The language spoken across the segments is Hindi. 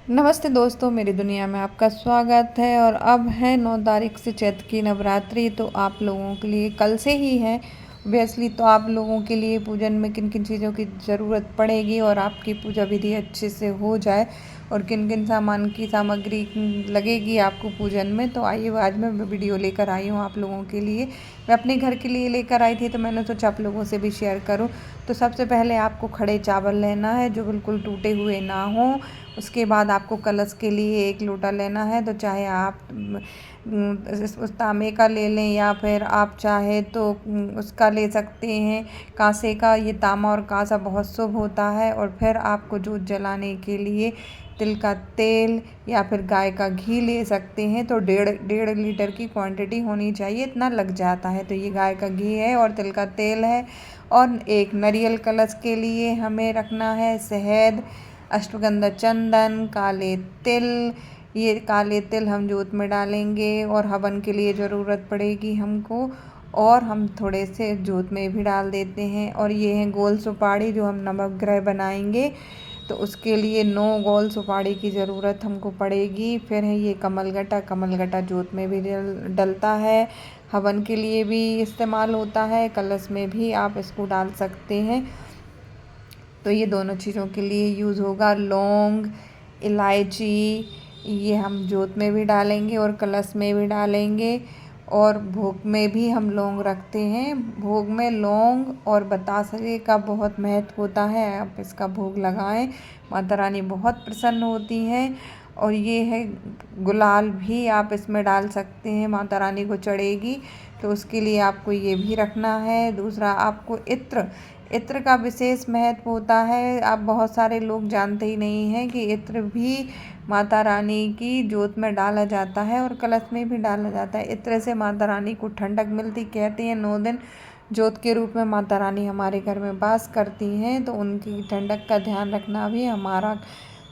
नमस्ते दोस्तों, मेरी दुनिया में आपका स्वागत है। और अब है 9 तारीख से चैत्र की नवरात्रि, तो आप लोगों के लिए कल से ही है ऑब्वियसली। तो आप लोगों के लिए पूजन में किन किन चीज़ों की ज़रूरत पड़ेगी और आपकी पूजा विधि अच्छे से हो जाए और किन किन सामान की सामग्री लगेगी आपको पूजन में, तो आइए आज मैं वीडियो लेकर आई हूँ आप लोगों के लिए। मैं अपने घर के लिए लेकर आई थी, तो मैंने सोचा आप लोगों से भी शेयर करूँ। तो सबसे पहले आपको खड़े चावल लेना है जो बिल्कुल टूटे हुए ना हो। उसके बाद आपको कलश के लिए 1 लोटा लेना है, तो चाहे आप उस तांबे का ले लें या फिर आप चाहे तो उसका ले सकते हैं, कांसे का। ये तांबा और कांसा बहुत शुभ होता है। और फिर आपको जोत जलाने के लिए तिल का तेल या फिर गाय का घी ले सकते हैं। तो डेढ़ लीटर की क्वांटिटी होनी चाहिए, इतना लग जाता है। तो ये गाय का घी है और तिल का तेल है। और एक नारियल कलश के लिए हमें रखना है शहद, अश्वगंधा चंदन, काले तिल। ये काले तिल हम जोत में डालेंगे और हवन के लिए ज़रूरत पड़ेगी हमको। और हम थोड़े से जोत में भी डाल देते हैं। और ये है गोल सुपारी जो हम नवग्रह बनाएंगे, तो उसके लिए 9 गोल सुपारी की ज़रूरत हमको पड़ेगी। फिर है ये कमलगट्टा। कमलगट्टा जोत में भी डलता है, हवन के लिए भी इस्तेमाल होता है, कलश में भी आप इसको डाल सकते हैं। तो ये दोनों चीज़ों के लिए यूज़ होगा। लौंग, इलायची, ये हम जोत में भी डालेंगे और कलश में भी डालेंगे। और भोग में भी हम लौंग रखते हैं। भोग में लौंग और बतासे का बहुत महत्व होता है, आप इसका भोग लगाएं, माता रानी बहुत प्रसन्न होती हैं। और ये है गुलाल भी आप इसमें डाल सकते हैं, माता रानी को चढ़ेगी, तो उसके लिए आपको ये भी रखना है। दूसरा आपको इत्र। इत्र का विशेष महत्व होता है, आप बहुत सारे लोग जानते ही नहीं हैं कि इत्र भी माता रानी की जोत में डाला जाता है और कलश में भी डाला जाता है। इत्र से माता रानी को ठंडक मिलती, कहते हैं 9 दिन जोत के रूप में माता रानी हमारे घर में वास करती हैं, तो उनकी ठंडक का ध्यान रखना भी हमारा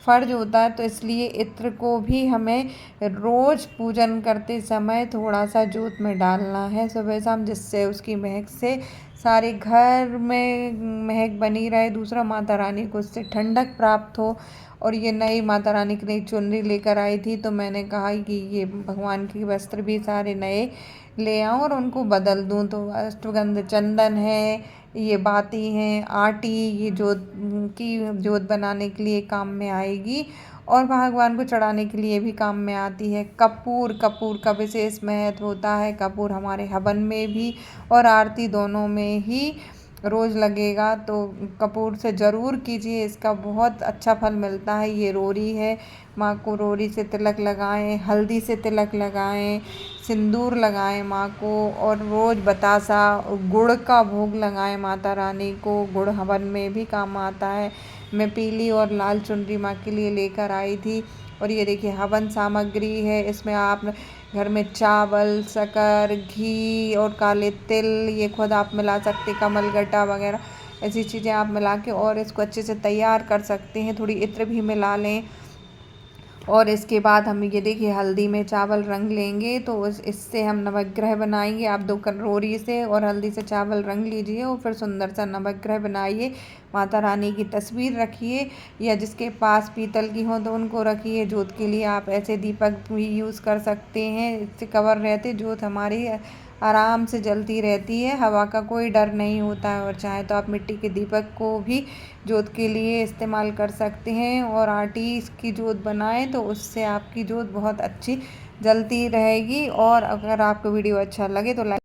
फ़र्ज होता है। तो इसलिए इत्र को भी हमें रोज़ पूजन करते समय थोड़ा सा जोत में डालना है सुबह शाम, जिससे उसकी महक से सारे घर में महक बनी रहे। दूसरा, माता रानी को उससे ठंडक प्राप्त हो। और ये नई माता रानी की नई चुनरी लेकर आई थी, तो मैंने कहा कि ये भगवान के वस्त्र भी सारे नए ले आऊँ और उनको बदल दूँ। तो अष्टगंध चंदन है, ये बाती हैं, आटी, ये जोत बनाने के लिए काम में आएगी और भगवान को चढ़ाने के लिए भी काम में आती है। कपूर। कपूर का विशेष महत्व होता है। कपूर हमारे हवन में भी और आरती दोनों में ही रोज़ लगेगा, तो कपूर से ज़रूर कीजिए, इसका बहुत अच्छा फल मिलता है। ये रोरी है, माँ को रोरी से तिलक लगाएं, हल्दी से तिलक लगाएं, सिंदूर लगाएं माँ को। और रोज़ बतासा गुड़ का भोग लगाएं माता रानी को, गुड़ हवन में भी काम आता है। मैं पीली और लाल चुनरी माँ के लिए लेकर आई थी। और ये देखिए हवन सामग्री है, इसमें आप घर में चावल, शक्कर, घी और काले तिल, ये खुद आप मिला सकते, कमलगट्टा वगैरह ऐसी चीज़ें आप मिला के और इसको अच्छे से तैयार कर सकते हैं। थोड़ी इत्र भी मिला लें। और इसके बाद हम ये देखिए हल्दी में चावल रंग लेंगे, तो इससे हम नवग्रह बनाएंगे। आप 2 कटोरी से और हल्दी से चावल रंग लीजिए और फिर सुंदर सा नवग्रह बनाइए। माता रानी की तस्वीर रखिए या जिसके पास पीतल की हो तो उनको रखिए। जोत के लिए आप ऐसे दीपक भी यूज़ कर सकते हैं, इससे कवर रहते जोत हमारी आराम से जलती रहती है, हवा का कोई डर नहीं होता है। और चाहे तो आप मिट्टी के दीपक को भी जोत के लिए इस्तेमाल कर सकते हैं और आटी की जोत बनाएं, तो उससे आपकी जोत बहुत अच्छी जलती रहेगी। और अगर आपको वीडियो अच्छा लगे तो लाइक